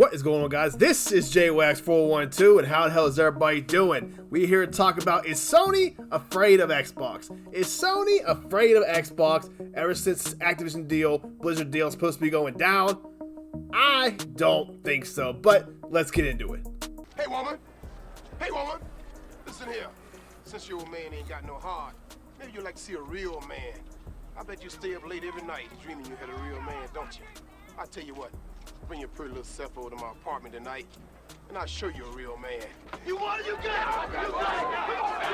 What is going on, guys? This is JWAGS 412, and how the hell is everybody doing? We're here to talk about, is Sony afraid of Xbox? Is Sony afraid of Xbox ever since Activision deal, Blizzard deal is supposed to be going down? I don't think so, but let's get into it. Hey woman, listen here. Since your old man ain't got no heart, maybe you'd like to see a real man. I bet you stay up late every night dreaming you had a real man, don't you? I tell you what, bring your pretty little self over to my apartment tonight, and I'll show you a real man. You want it, you got it! You got it!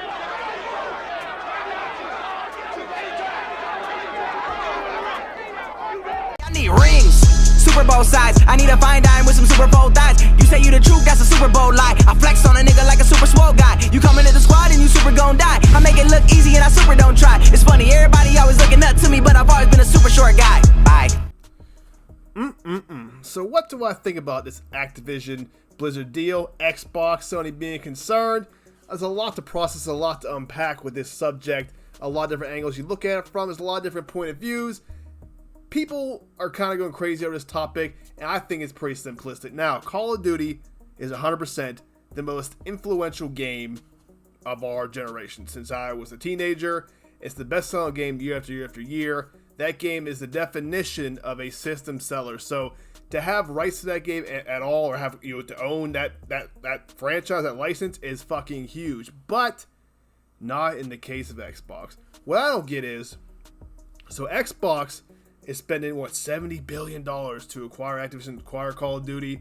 I need rings, Super Bowl size. I need a fine dime with some Super Bowl thighs. You say you the truth, that's a Super Bowl lie. I flex on a nigga like a super swole guy. You come into the squad and you super gon' die. I make it look easy and I super don't try. It's funny, everybody always looking up to me, but I've always been a super short guy. Bye. So what do I think about this Activision Blizzard deal? Xbox, Sony being concerned? There's a lot to process, a lot to unpack with this subject. A lot of different angles you look at it from. There's a lot of different point of views. People are kind of going crazy over this topic, and I think it's pretty simplistic. Now, Call of Duty is 100% the most influential game of our generation. Since I was a teenager, it's the best-selling game year after year after year. That game is the definition of a system seller. So to have rights to that game at all, or have to own that franchise, that license, is fucking huge. But not in the case of Xbox. What I don't get is, so Xbox is spending $70 billion to acquire Activision, acquire Call of Duty.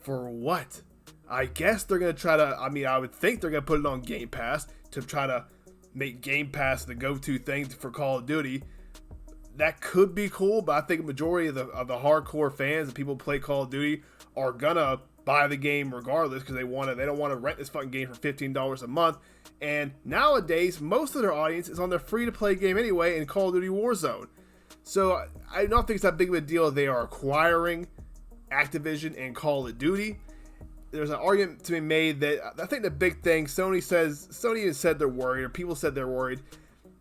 For what? I guess they're gonna try to. I would think they're gonna put it on Game Pass to try to make Game Pass the go-to thing for Call of Duty. That could be cool, but I think a majority of the hardcore fans and people who play Call of Duty are gonna buy the game regardless, because they don't want to rent this fucking game for $15 a month. And nowadays, most of their audience is on their free-to-play game anyway in Call of Duty Warzone. So I don't think it's that big of a deal they are acquiring Activision and Call of Duty. There's an argument to be made that I think the big thing, Sony even said they're worried, or people said they're worried.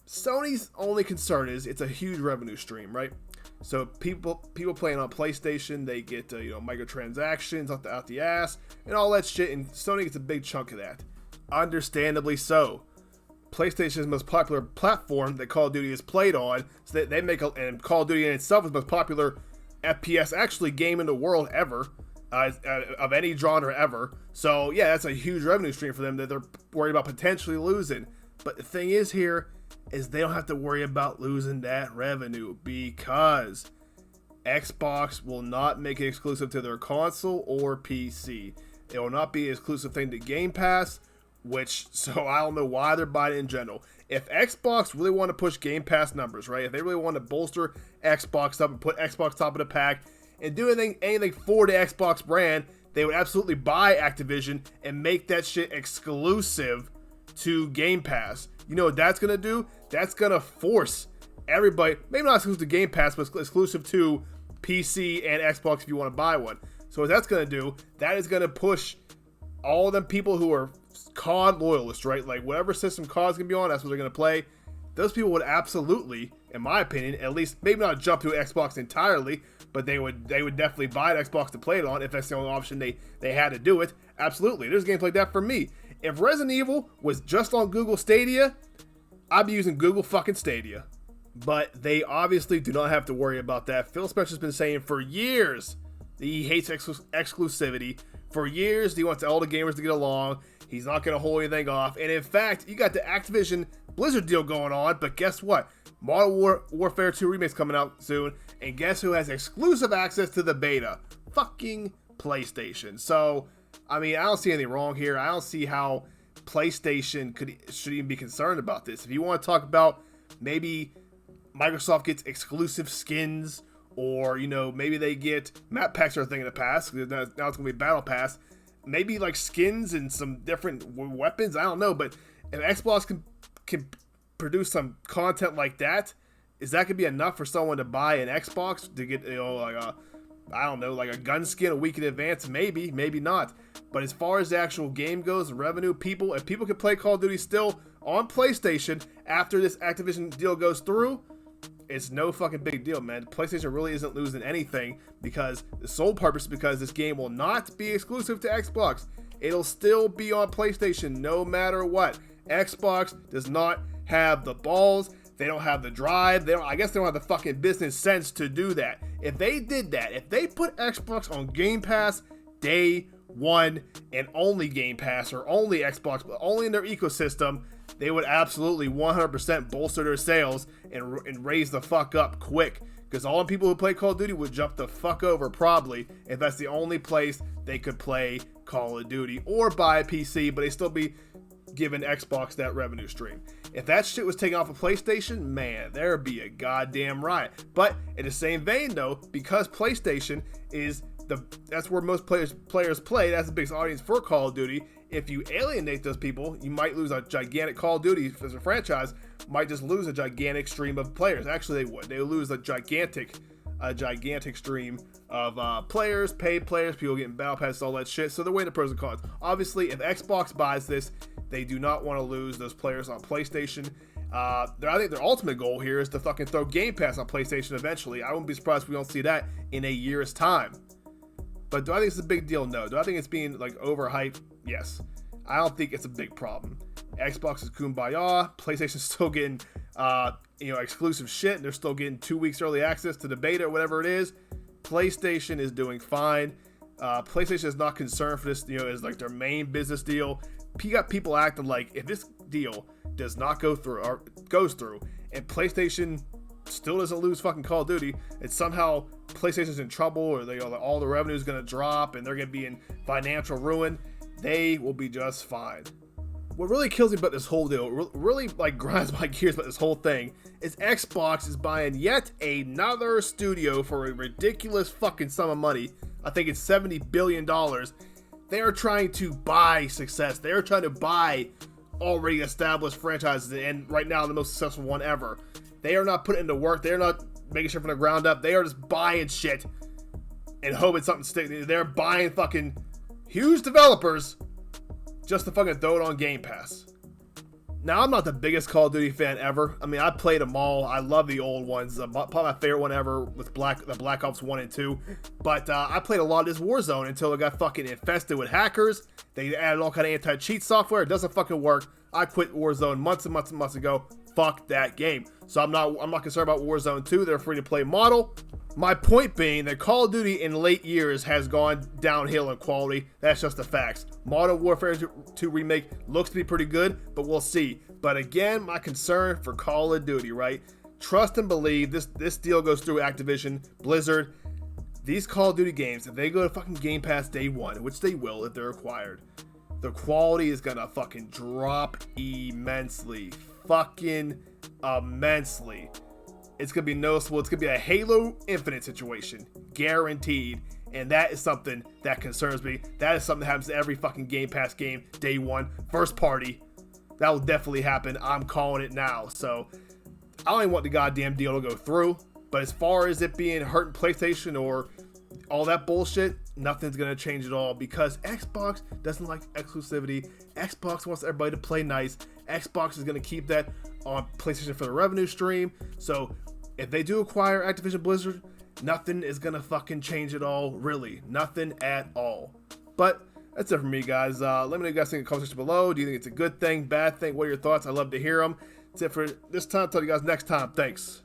Sony's only concern is it's a huge revenue stream, right? So people playing on PlayStation, they get microtransactions out the ass and all that shit, and Sony gets a big chunk of that. Understandably so. PlayStation is the most popular platform that Call of Duty is played on, so they make and Call of Duty in itself is the most popular FPS actually game in the world ever, of any genre ever. So yeah, that's a huge revenue stream for them that they're worried about potentially losing. But the thing is here is they don't have to worry about losing that revenue, because Xbox will not make it exclusive to their console or PC. It will not be an exclusive thing to Game Pass, so I don't know why they're buying it in general. If Xbox really want to push Game Pass numbers, right? If they really want to bolster Xbox up and put Xbox top of the pack and do anything for the Xbox brand, they would absolutely buy Activision and make that shit exclusive to Game Pass. You know what that's going to do? That's going to force everybody, maybe not exclusive to Game Pass, but exclusive to PC and Xbox if you want to buy one. So what that's going to do, that is going to push all of them people who are COD loyalists, right? Like whatever system COD's going to be on, that's what they're going to play. Those people would absolutely, in my opinion, at least maybe not jump to Xbox entirely, but they would definitely buy an Xbox to play it on if that's the only option they had to do it. Absolutely. There's games like that for me. If Resident Evil was just on Google Stadia, I'd be using Google fucking Stadia. But they obviously do not have to worry about that. Phil Spencer's been saying for years that he hates exclusivity. For years, he wants all the gamers to get along. He's not going to hold anything off. And in fact, you got the Activision Blizzard deal going on. But guess what? Modern Warfare 2 remake's coming out soon. And guess who has exclusive access to the beta? Fucking PlayStation. So, I don't see anything wrong here. I don't see how PlayStation should even be concerned about this. If you want to talk about maybe Microsoft gets exclusive skins, or maybe they get map packs or a thing in the past. Now it's gonna be Battle Pass. Maybe like skins and some different weapons. I don't know, but if Xbox can produce some content like that, is that gonna be enough for someone to buy an Xbox to get like a gun skin a week in advance? Maybe not. But as far as the actual game goes, revenue, if people can play Call of Duty still on PlayStation after this Activision deal goes through, it's no fucking big deal, man. PlayStation really isn't losing anything because the sole purpose is because this game will not be exclusive to Xbox. It'll still be on PlayStation no matter what. Xbox does not have the balls. They don't have the drive. I guess they don't have the fucking business sense to do that. If they did that, if they put Xbox on Game Pass day one and only Game Pass or only Xbox, but only in their ecosystem, they would absolutely 100% bolster their sales and raise the fuck up quick. Because all the people who play Call of Duty would jump the fuck over probably if that's the only place they could play Call of Duty or buy a PC, but they still be giving Xbox that revenue stream. If that shit was taken off of PlayStation, man, there'd be a goddamn riot. But in the same vein though, because PlayStation is that's where most players play, that's the biggest audience for Call of Duty. If you alienate those people, you might lose a gigantic Call of Duty as a franchise, might just lose a gigantic stream of players. Actually, they would. They would lose a gigantic stream of players, paid players, people getting battle passes, all that shit. So they're weighing the pros and cons. Obviously, if Xbox buys this, they do not want to lose those players on PlayStation. I think their ultimate goal here is to fucking throw Game Pass on PlayStation eventually. I wouldn't be surprised if we don't see that in a year's time. But do I think it's a big deal? No. Do I think it's being like overhyped? Yes. I don't think it's a big problem. Xbox is kumbaya. PlayStation's still getting exclusive shit. They're still getting 2 weeks early access to the beta or whatever it is. PlayStation is doing fine. PlayStation is not concerned for this, as like their main business deal. You got people acting like if this deal does not go through or goes through and PlayStation still doesn't lose fucking Call of Duty, and somehow PlayStation's in trouble or all the revenue is going to drop and they're going to be in financial ruin, they will be just fine. What really kills me about this whole deal, really like grinds my gears about this whole thing, is Xbox is buying yet another studio for a ridiculous fucking sum of money. I think it's $70 billion. They are trying to buy success. They are trying to buy already established franchises, and right now the most successful one ever. They are not putting into work. They are not making shit from the ground up. They are just buying shit and hoping something sticks. They're buying fucking huge developers just to fucking throw it on Game Pass. Now, I'm not the biggest Call of Duty fan ever. I mean, I played them all. I love the old ones. Probably my favorite one ever was the Black Ops 1 and 2. But I played a lot of this Warzone until it got fucking infested with hackers. They added all kind of anti-cheat software. It doesn't fucking work. I quit Warzone months and months and months ago. Fuck that game. So I'm not concerned about Warzone 2. They're a free-to-play model. My point being that Call of Duty in late years has gone downhill in quality. That's just the facts. Modern Warfare 2 Remake looks to be pretty good, but we'll see. But again, my concern for Call of Duty, right? Trust and believe this deal goes through Activision, Blizzard. These Call of Duty games, if they go to fucking Game Pass day one, which they will if they're acquired, the quality is gonna fucking drop immensely. Fucking immensely. It's going to be noticeable. It's going to be a Halo Infinite situation. Guaranteed. And that is something that concerns me. That is something that happens to every fucking Game Pass game. Day one. First party. That will definitely happen. I'm calling it now. So, I don't even want the goddamn deal to go through. But as far as it being hurting PlayStation or all that bullshit, nothing's going to change at all. Because Xbox doesn't like exclusivity. Xbox wants everybody to play nice. Xbox is going to keep that on PlayStation for the revenue stream. So, if they do acquire Activision Blizzard, nothing is gonna fucking change at all, really. Nothing at all. But that's it for me, guys. Let me know what you guys think in the comment section below. Do you think it's a good thing, bad thing? What are your thoughts? I'd love to hear them. That's it for this time. Talk to you guys next time. Thanks.